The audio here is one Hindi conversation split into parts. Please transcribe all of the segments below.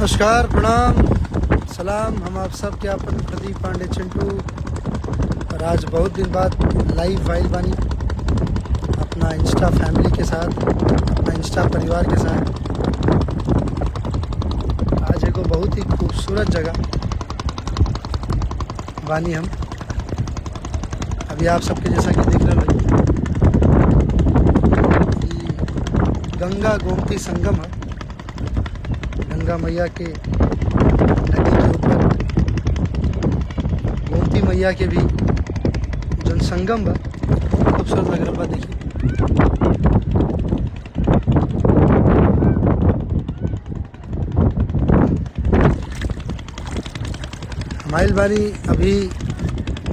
नमस्कार, प्रणाम, सलाम। हम आप सब के अपन प्रदीप पांडे चिंटू और आज बहुत दिन बाद लाइव वाइल बानी अपना इंस्टा फैमिली के साथ, अपना इंस्टा परिवार के साथ। आज एगो बहुत ही खूबसूरत जगह बानी हम। अभी आप सबके जैसा कि दिख रहा है कि गंगा गोमती संगम है। गंगा मैया के नदी के ऊपर गोमती मैया के भी जो संगम बा खूबसूरत लग रहा बा। देखिए हमाइल बानी अभी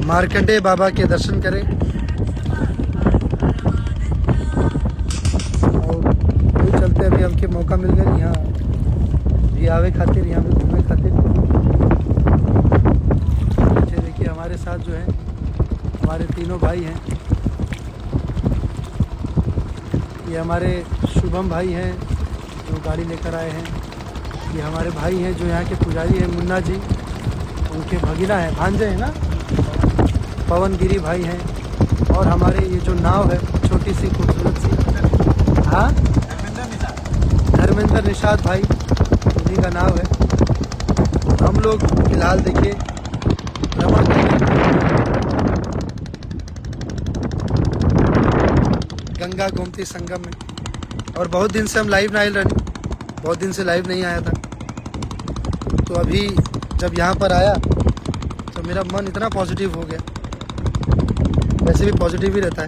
मार्कंडेय बाबा के दर्शन करें और वही चलते अभी हमके मौका मिल गया यहाँ भी आवे खातिर, यहाँ पे घूमने खातिर। पीछे देखिए हमारे साथ जो है हमारे तीनों भाई हैं। ये हमारे शुभम भाई हैं जो गाड़ी लेकर आए हैं। ये हमारे भाई हैं जो यहाँ के पुजारी हैं, मुन्ना जी, उनके भगीना हैं, भांजे हैं ना, पवन गिरी भाई हैं। और हमारे ये जो नाव है छोटी सी खूबसूरत सी, हाँ, धर्मेंद्र निषाद भाई, उन्हीं का नाव है। हम लोग फिलहाल देखिए भ्रमण गंगा गोमती संगम में। और बहुत दिन से हम लाइव नहीं रही, बहुत दिन से लाइव नहीं आया था। तो अभी जब यहाँ पर आया तो मेरा मन इतना पॉजिटिव हो गया। वैसे भी पॉजिटिव ही रहता है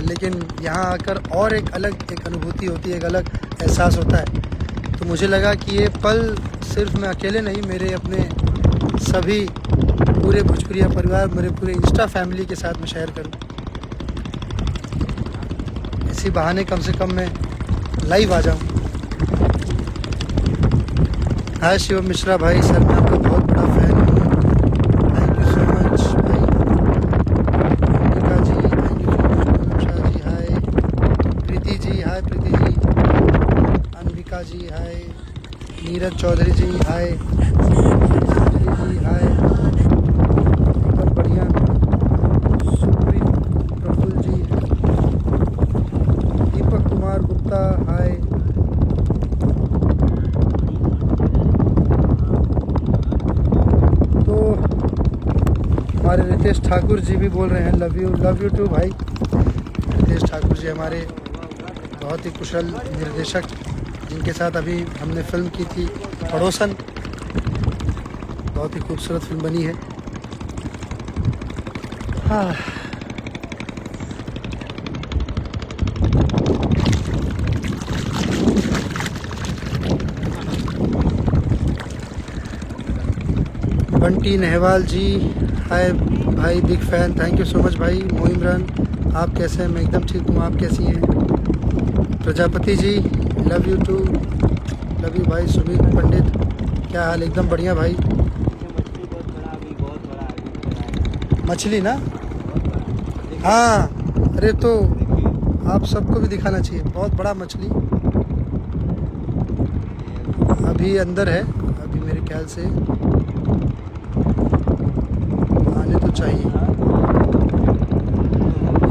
लेकिन यहाँ आकर और एक अलग एक अनुभूति होती है, एक अलग एहसास होता है। तो मुझे लगा कि ये पल सिर्फ मैं अकेले नहीं, मेरे अपने सभी पूरे भोजपुरिया परिवार, मेरे पूरे इंस्टा फैमिली के साथ मैं शेयर करूं। इसी बहाने कम से कम मैं लाइव आ जाऊं। हाय शिव मिश्रा भाई, सर मैं आपका बहुत बड़ा फैन हूँ, थैंक यू सो मच भाई। जी thank you so much. Anusha ji hi, Preeti ji hi, Preeti ji, Ambika ji hi, Neeraj Chaudhary ji hi, Anjali ji hi, एकदम बढ़िया। सुप्रीत प्रफुल्ल जी, दीपक कुमार गुप्ता हाय। तो हमारे रितेश ठाकुर जी भी बोल रहे हैं लव यू टू भाई। रितेश ठाकुर जी हमारे बहुत ही कुशल निर्देशक, जिनके साथ अभी हमने फिल्म की थी पड़ोसन। बहुत ही खूबसूरत फिल्म बनी है। हाँ, बंटी नेहवाल जी हाय भाई, big fan, thank you so much भाई। मोइमरान आप कैसे हैं? मैं एकदम ठीक हूँ, आप कैसी हैं? Prajapati ji love you too, love you भाई। सुमित पंडित क्या हाल? एकदम बढ़िया भाई। मछली ना, हाँ, अरे तो आप सबको भी दिखाना चाहिए, बहुत बड़ा मछली अभी अंदर है। अभी मेरे ख्याल से आने तो चाहिए।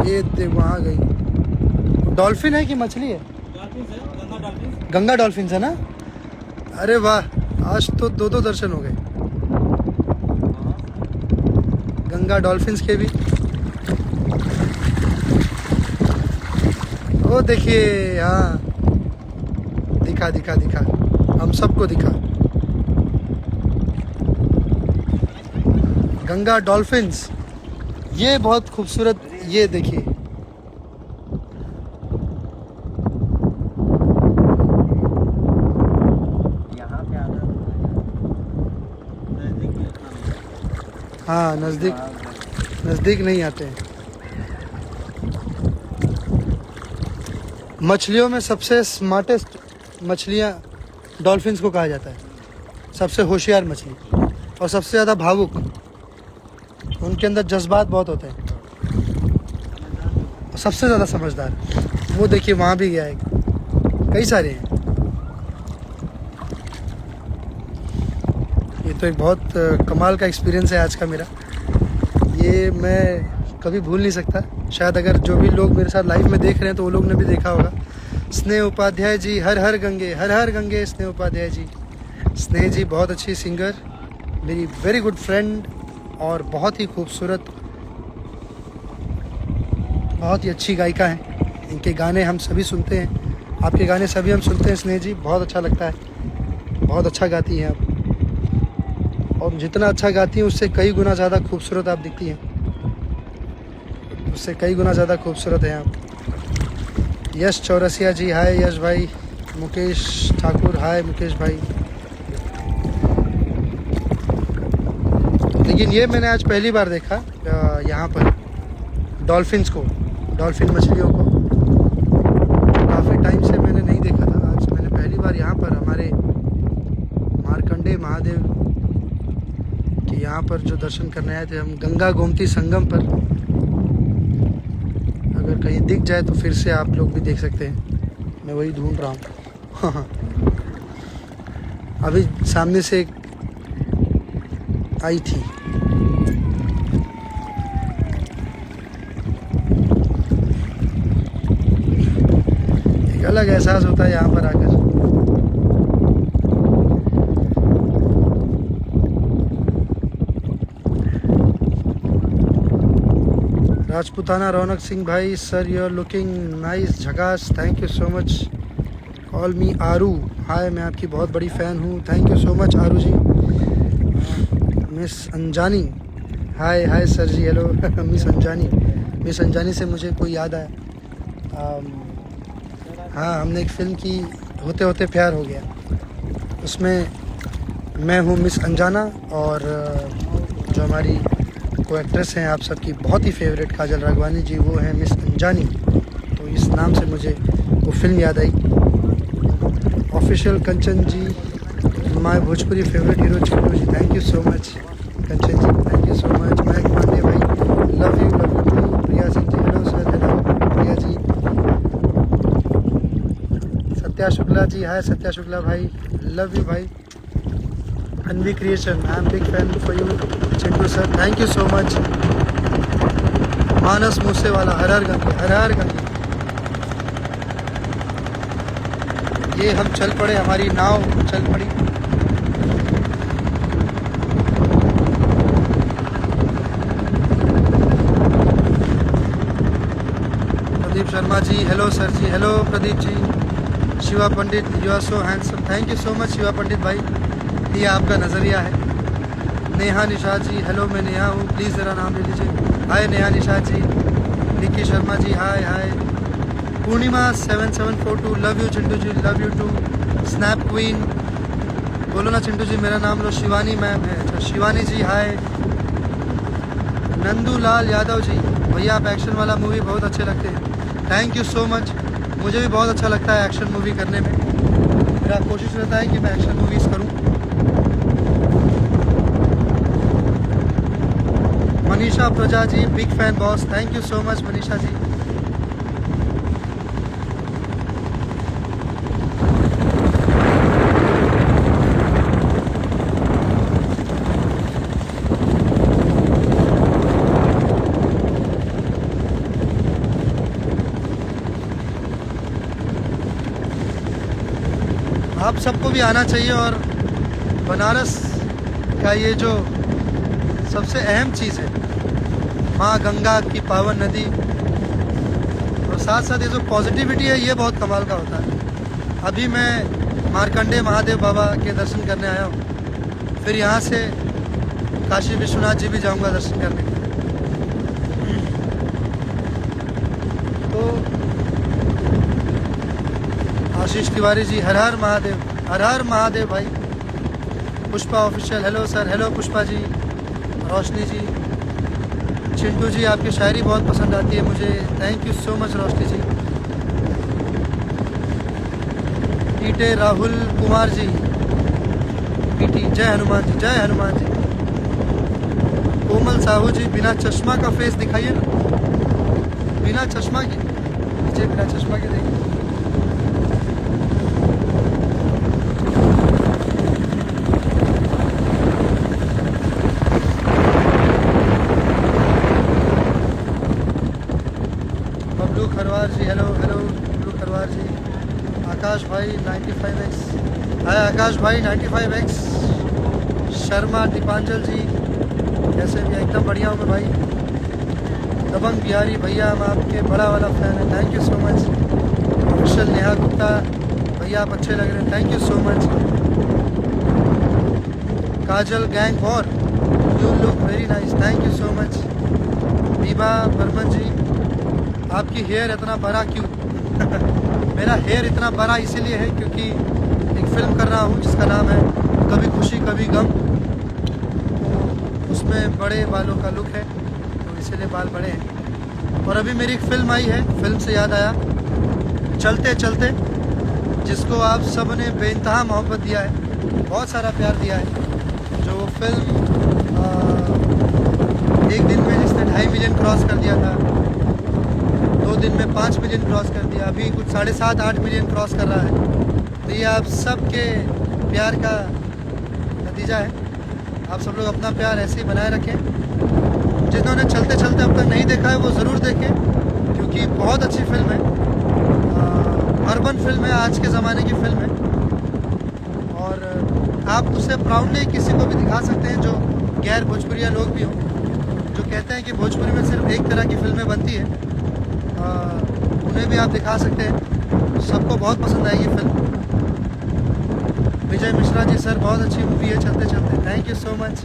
ये वहाँ गई। डॉल्फिन है कि मछली है? गंगा डॉल्फिन है ना। अरे वाह, आज तो दो दर्शन हो गए गंगा डॉल्फिन्स के भी। वो देखिए, हाँ, दिखा दिखा दिखा, हम सबको दिखा गंगा डॉल्फिन्स। ये बहुत खूबसूरत, ये देखिए, हाँ, नज़दीक नहीं आते हैं। मछलियों में सबसे स्मार्टेस्ट मछलियाँ डॉल्फिन्स को कहा जाता है, सबसे होशियार मछली और सबसे ज़्यादा भावुक। उनके अंदर जज्बात बहुत होते हैं, सबसे ज़्यादा समझदार। वो देखिए वहाँ भी गया है, कई सारे हैं। ये तो एक बहुत कमाल का एक्सपीरियंस है आज का मेरा। ये मैं कभी भूल नहीं सकता। शायद अगर जो भी लोग मेरे साथ लाइव में देख रहे हैं तो वो लोग ने भी देखा होगा। स्नेह उपाध्याय जी, हर हर गंगे स्नेह उपाध्याय जी। स्नेह जी बहुत अच्छी सिंगर, मेरी वेरी गुड फ्रेंड और बहुत ही खूबसूरत, बहुत ही अच्छी गायिका हैं। इनके गाने हम सभी सुनते हैं, आपके गाने सभी हम सुनते हैं। स्नेह जी बहुत अच्छा लगता है, बहुत अच्छा गाती हैं आप, और जितना अच्छा गाती हैं उससे कई गुना ज़्यादा खूबसूरत आप दिखती हैं, उससे कई गुना ज़्यादा खूबसूरत हैं आप। यश चौरसिया जी हाय यश भाई। मुकेश ठाकुर हाय मुकेश भाई। लेकिन ये मैंने आज पहली बार देखा यहाँ पर डॉल्फिन्स को, डॉल्फिन मछलियों को। काफ़ी टाइम से मैंने नहीं देखा था, आज मैंने पहली बार यहाँ पर हमारे मार्कंडे महादेव के यहाँ पर जो दर्शन करने आए थे हम, गंगा गोमती संगम पर। अगर कहीं दिख जाए तो फिर से आप लोग भी देख सकते हैं, मैं वही ढूंढ रहा हूँ। अभी सामने से आई थी। एक अलग एहसास होता है यहाँ पर आकर। राजपुताना रौनक सिंह भाई, sir you are looking nice, झकास, thank you so much. Call me Aaru, hi, मैं आपकी बहुत बड़ी फ़ैन हूँ, thank you so much Aaru ji. Miss Anjani, hi hi sir ji, hello. Miss Anjani से मुझे कोई याद आया। हाँ, हमने एक फ़िल्म की, होते होते प्यार हो गया, उसमें मैं हूँ मिस अंजाना और जो हमारी को एक्ट्रेस हैं आप सबकी बहुत ही फेवरेट काजल राघवानी जी, वो हैं मिस अंजानी। तो इस नाम से मुझे वो फिल्म याद आई। Official Kanchan ji, my Bhojpuri favourite hero Chintu ji, thank you so much Kanchan ji, thank you so much. Mahak Pandey भाई, love you too. Priya Singh ji, hello sir, hello Priya ji. Satya Shukla ji, hi Satya Shukla भाई, लव यू भाई। Anvi creation, I am big fan for you Chintu sir, thank you so much. Manas Moosewala, हर हर गंगे, हर हर गंगे। ये हम चल पड़े, हमारी नाव चल पड़ी। Pradeep Sharma ji, hello sir ji, hello Pradeep ji. Shiva Pandit, you are so handsome, thank you so much Shiva Pandit भाई, ये आपका नज़रिया है। नेहा निषाद जी, हेलो मैं नेहा हूँ, प्लीज़ ज़रा नाम ले लीजिए। Hi Neha Nishad ji. Nikki Sharma ji, hi hi. Purnima 7742, love you Chintu ji, love you too. Snap queen, बोलो ना चिंटू जी मेरा नाम लो। शिवानी मैम है, अच्छा शिवानी जी हाय। नंदू लाल यादव जी, भैया आप एक्शन वाला मूवी बहुत अच्छे लगते हैं, थैंक यू सो मच। मुझे भी बहुत अच्छा लगता है एक्शन मूवी करने में, मेरा कोशिश रहता है कि मैं एक्शन मूवीज़ करूं। Manisha Praja ji, big fan boss, thank you so much Manisha ji. आप सबको भी आना चाहिए। और बनारस का ये जो सबसे अहम चीज़ है, माँ गंगा की पावन नदी, और साथ साथ ये जो पॉजिटिविटी है ये बहुत कमाल का होता है। अभी मैं मार्कंडे महादेव बाबा के दर्शन करने आया हूँ, फिर यहाँ से काशी विश्वनाथ जी भी जाऊँगा दर्शन करने। तो आशीष तिवारी जी, हर हर महादेव, हर हर महादेव भाई। Pushpa official, hello sir, hello Pushpa ji. Roshni ji, Chintu ji आपकी शायरी बहुत पसंद आती है मुझे, thank you so much Roshni ji. पीटे राहुल कुमार जी, पीटी, जय हनुमान जी, जय हनुमान जी। कोमल साहू जी, बिना चश्मा का फेस दिखाइए ना, बिना चश्मा के, नीचे बिना चश्मा के देखिए। भाई 95x, हाय आकाश भाई 95x, शर्मा दीपांजल जी कैसे भी, एकदम बढ़िया हूँ मैं भाई। दबंग बिहारी भैया हम आपके बड़ा वाला फ़ैन है, thank you so much. Vishal Neha Gupta भैया आप अच्छे लग रहे हैं, thank you so much. Kajal gang war you look very nice, thank you so much. Biba Barman जी आपकी हेयर इतना बड़ा क्यों? मेरा हेयर इतना बड़ा इसीलिए है क्योंकि एक फ़िल्म कर रहा हूँ जिसका नाम है कभी खुशी कभी गम, तो उसमें बड़े बालों का लुक है तो इसीलिए बाल बड़े हैं। और अभी मेरी एक फ़िल्म आई है, फ़िल्म से याद आया, चलते चलते, जिसको आप सब ने बेइंतहा मोहब्बत दिया है, बहुत सारा प्यार दिया है। जो वो फिल्म एक दिन में जिसने 2.5 मिलियन क्रॉस कर दिया था, 2 दिन में 5 मिलियन क्रॉस कर दिया, अभी कुछ 7.5-8 मिलियन क्रॉस कर रहा है। तो ये आप सब के प्यार का नतीजा है। आप सब लोग अपना प्यार ऐसे ही बनाए रखें। जिन्होंने चलते चलते अब तक नहीं देखा है वो ज़रूर देखें क्योंकि बहुत अच्छी फिल्म है। अर्बन फिल्म है, आज के ज़माने की फिल्म है और आप उसे प्राउडली किसी को भी दिखा सकते हैं जो गैर भोजपुरिया लोग भी हों, जो कहते हैं कि भोजपुरी में सिर्फ एक तरह की फिल्में बनती है, उन्हें भी आप दिखा सकते हैं। सबको बहुत पसंद आएगी फिल्म। विजय मिश्रा जी सर बहुत अच्छी मूवी है चलते चलते, thank you so much.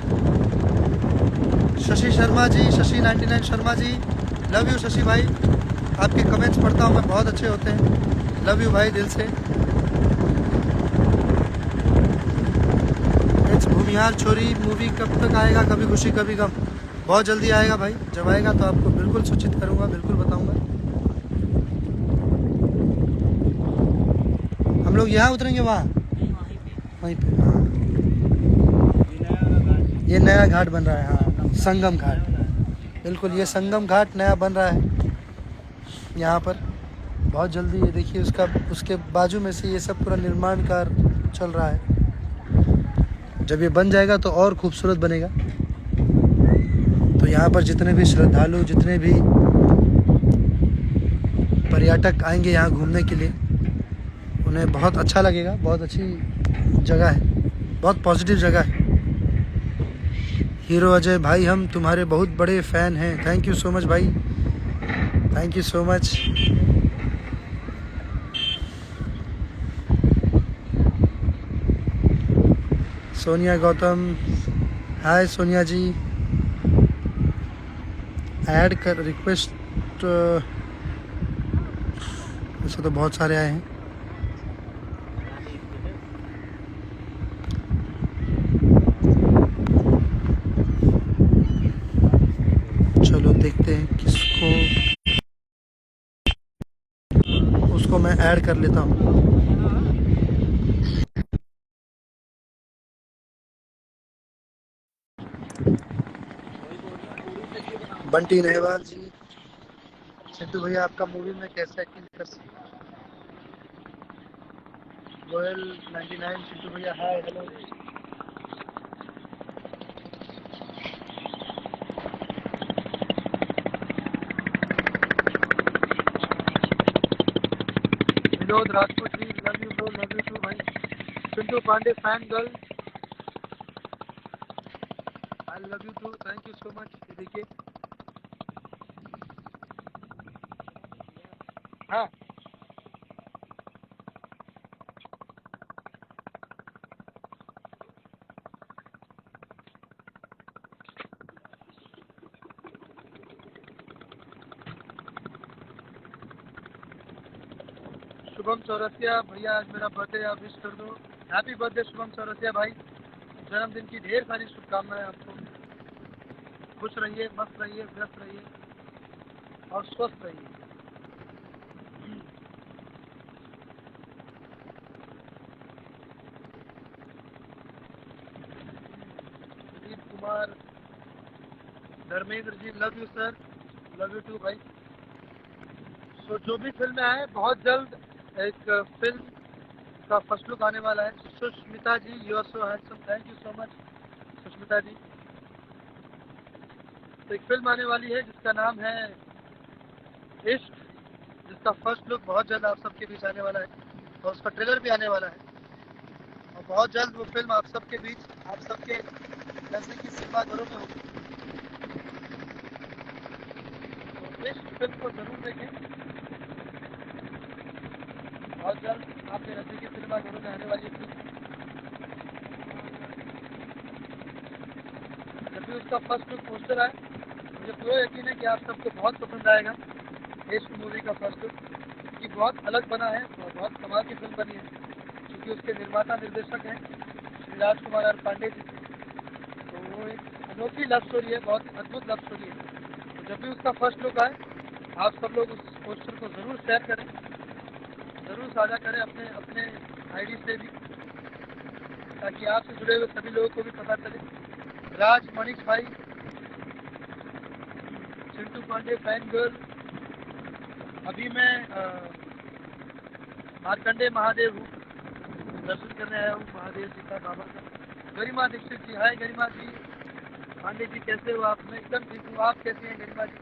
Shashi Sharma ji, Shashi 99 Sharma ji, love you Shashi भाई, आपके कमेंट्स पढ़ता हूँ मैं, बहुत अच्छे होते हैं, लव यू भाई दिल से। इट्स भूमिहार छोरी मूवी कब तक आएगा? कभी खुशी कभी गम बहुत जल्दी आएगा भाई, जब आएगा तो आपको बिल्कुल सूचित करूँगा, बिल्कुल बताऊँगा। हम लोग यहाँ उतरेंगे वहाँ वहीं पे, हाँ ये नया घाट बन रहा है, हाँ संगम घाट, बिल्कुल ये संगम घाट नया बन रहा है यहाँ पर बहुत जल्दी। ये देखिए उसका, उसके बाजू में से ये सब पूरा निर्माण कार्य चल रहा है। जब ये बन जाएगा तो और खूबसूरत बनेगा। तो यहाँ पर जितने भी श्रद्धालु, जितने भी पर्यटक आएंगे यहाँ घूमने के लिए, उन्हें बहुत अच्छा लगेगा। बहुत अच्छी जगह है, बहुत पॉजिटिव जगह है। हीरो अजय भाई हम तुम्हारे बहुत बड़े फ़ैन हैं, थैंक यू सो मच भाई, thank you so much. Sonia Gautam, hi Sonia ji, add कर रिक्वेस्ट, ऐसे तो बहुत सारे आए हैं। चलो देखते हैं किसको, उसको मैं ऐड कर लेता हूँ। बंटी नेहवाल जी, सिद्धू भैया आपका मूवी में कैसे एक्टिंग कर सकते? गोयल 99 सिद्धू भैया hi hello. Vinod Rajput ji, love you bro, love you too भाई। Pintu Pandey fan girl, I love you too, thank you so much. ये देखिए, हाँ शुभम चौरसिया भैया आज मेरा बर्थडे, आप विश कर दो। हैप्पी बर्थडे शुभम चौरसिया भाई, जन्मदिन की ढेर सारी शुभकामनाएं आपको। खुश रहिए, मस्त रहिए, व्यस्त रहिए और स्वस्थ रहिए। Sudeep Kumar, Dharmendra ji love you sir, love you too भाई। तो जो भी फिल्में आए बहुत जल्द एक फिल्म का फर्स्ट लुक आने वाला है। Sushmita ji you are so handsome, thank you so much Sushmita ji. तो एक फिल्म आने वाली है जिसका नाम है इश्क, जिसका फर्स्ट लुक बहुत जल्द आप सबके बीच आने वाला है और उसका ट्रेलर भी आने वाला है और बहुत जल्द वो फिल्म आप सबके बीच, आप सबके नज़दीकी सिनेमाघरों में होगी। तो इस फिल्म को जरूर देखें, बहुत जल्द आपके नज़दीकी सिनेमाघरों में आने वाली फिल्म। जब भी उसका फर्स्ट लुक पोस्टर आए, मुझे पूरा यकीन है कि आप सबको बहुत पसंद आएगा। इस मूवी का फर्स्ट लुक कि बहुत अलग बना है और बहुत कमाल की फिल्म बनी है, क्योंकि उसके निर्माता निर्देशक हैं श्री राजकुमार आर पांडे जी। तो वो एक अनोखी लव स्टोरी है, बहुत अद्भुत लव स्टोरी है। तो जब भी उसका फर्स्ट लुक आए, आप सब लोग उस पोस्टर को ज़रूर शेयर करें, ज़रूर साझा करें अपने अपने आईडी से भी, ताकि आपसे जुड़े हुए सभी लोगों को भी पता चले। राज, मनीष भाई, चिंटू पांडे, फैन गर्ल, अभी मैं मार्कंडे महादेव हूँ, दर्शन करने आया हूँ महादेव जी का, बाबा का। गरिमा दीक्षित जी, हाय गरिमा जी। पांडे जी कैसे हो आप? मैं एकदम ठीक हूँ, आप कैसे हैं गरिमा जी?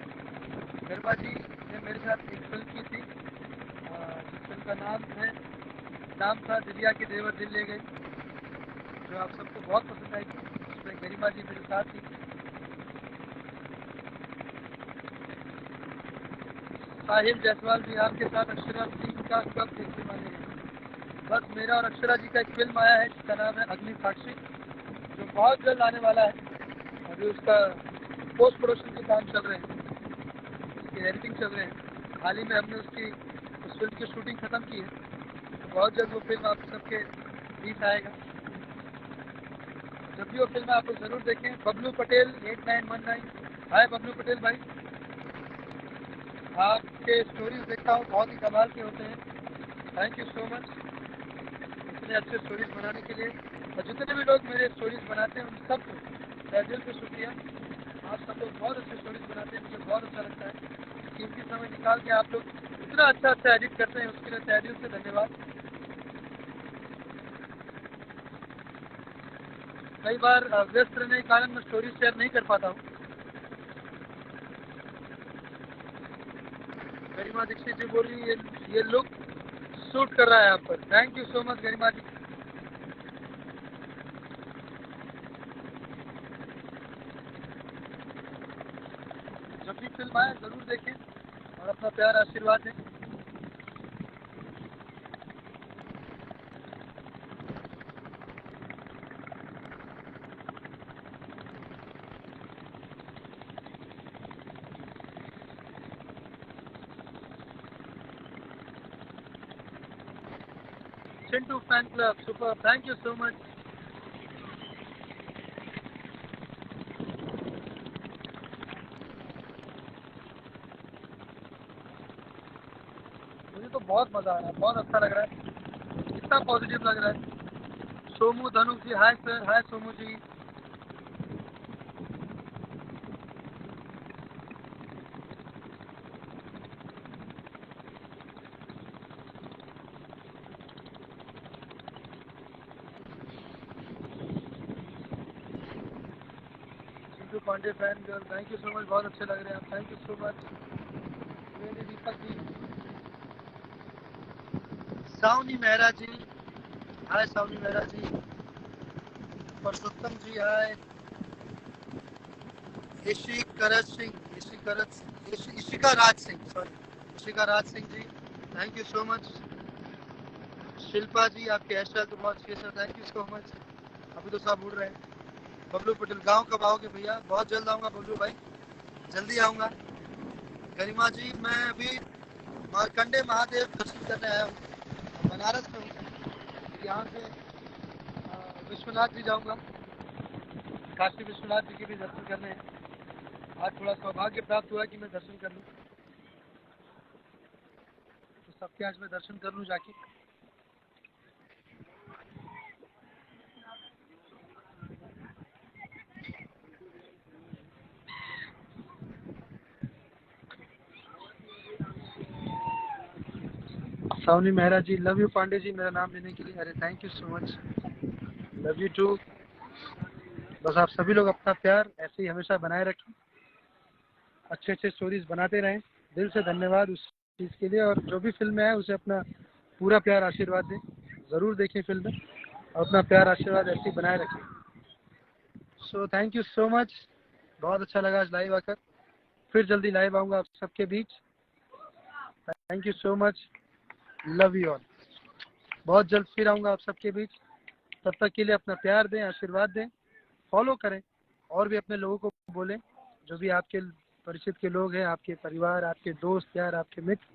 गरिमा जी ने मेरे साथ एक फिल्म की थी, फिल्म का नाम था दिव्या के देवर दिल ले गई, जो आप सबको बहुत पसंद आई थी। उसमें गरिमा जी मेरे साथ थी। साहिल जायसवाल जी, आपके साथ अक्षरा सिंह का कब देखने वाले हैं? बस मेरा और अक्षरा जी का एक फिल्म आया है जिसका नाम है अग्नि साक्षी, जो बहुत जल्द आने वाला है। अभी उसका पोस्ट प्रोडक्शन के काम चल रहे हैं, उसकी एडिटिंग चल रहे हैं। हाल ही में हमने उस फिल्म की शूटिंग खत्म की है, तो बहुत जल्द वो फिल्म आप सबके बीच आएगा। जब भी वो फिल्म आप लोग ज़रूर देखें। बबलू पटेल 8919, हाय बबलू पटेल भाई, आपके स्टोरीज देखता हूँ, बहुत ही कमाल के होते हैं। थैंक यू सो मच इतने अच्छे स्टोरीज बनाने के लिए। और जितने भी लोग मेरे स्टोरीज बनाते हैं उन सबको तहे दिल से शुक्रिया। आप सब लोग बहुत अच्छे स्टोरीज बनाते हैं, मुझे बहुत अच्छा लगता है। कीमती समय निकाल के आप लोग इतना अच्छा एडिट करते हैं, उसके लिए तहे दिल से धन्यवाद। कई बार व्यस्त रहने के कारण मैं स्टोरी शेयर नहीं कर पाता हूँ। गरिमा दीक्षित जी बोल रही ये लुक सूट कर रहा है आप पर। थैंक यू सो मच गरिमा जी। जब भी फिल्म आए ज़रूर देखें और अपना प्यार आशीर्वाद दें। Chintu fan club super, thank you so much. मुझे तो बहुत मज़ा आ रहा है, बहुत अच्छा लग रहा है, इतना पॉजिटिव लग रहा है। Somu Dhanu ji, hi sir, hi Somu ji. Chintu Pandey fan girl, thank you so much, बहुत अच्छे लग रहे हैं आप, थैंक यू सो मच। मेरे Deepak ji, Sawni Mehra ji, hi Sawni Mehra ji. Parsottam ji, hi. Ishika Raj Singh, sorry, Ishika Raj Singh ji, thank you so much. Shilpa ji, आपके हेयर स्टाइल तो बहुत अच्छी है sir, thank you so much. अभी तो सब उड़ रहे हैं। बबलू पटेल, गांव कब आओगे भैया? बहुत जल्द आऊँगा बबलू भाई, जल्दी आऊँगा। गरिमा जी, मैं अभी मार्कंडे महादेव दर्शन करने आया हूँ, बनारस में हूँ। यहाँ से विश्वनाथ जी जाऊँगा, काशी विश्वनाथ जी के भी दर्शन करने हैं। आज थोड़ा सौभाग्य प्राप्त हुआ कि मैं दर्शन कर लूँ, तो सबके आज मैं दर्शन कर लूँ जाके। सावनी मेहरा जी, लव यू पांडे जी मेरा नाम लेने के लिए। अरे thank you so much, love you too. बस आप सभी लोग अपना प्यार ऐसे ही हमेशा बनाए रखें, अच्छे अच्छे स्टोरीज बनाते रहें। दिल से धन्यवाद उस चीज़ के लिए। और जो भी फिल्म है उसे अपना पूरा प्यार आशीर्वाद दें, ज़रूर देखें फिल्में और अपना प्यार आशीर्वाद ऐसे ही बनाए रखें। So thank you so much, बहुत अच्छा लगा आज लाइव आकर, फिर जल्दी लाइव आऊँगा आप सबके बीच। Thank you so much, love you all. बहुत जल्द फिर आऊँगा आप सबके बीच, तब तक के लिए अपना प्यार दें, आशीर्वाद दें, फॉलो करें और भी अपने लोगों को बोलें, जो भी आपके परिचित के लोग हैं, आपके परिवार, आपके दोस्त यार, आपके मित्र,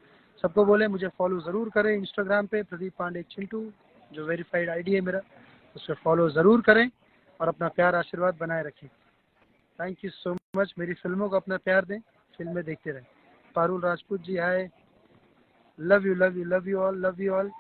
सबको बोले मुझे फॉलो ज़रूर करें इंस्टाग्राम पे प्रदीप पांडे चिंटू, जो वेरीफाइड आईडी है मेरा, उसे फॉलो ज़रूर करें और अपना प्यार आशीर्वाद बनाए रखें। Thank you so much. मेरी फिल्मों को अपना प्यार दें, फिल्में देखते रहें। Parul Rajput ji, hi, love you love you love you all, love you all.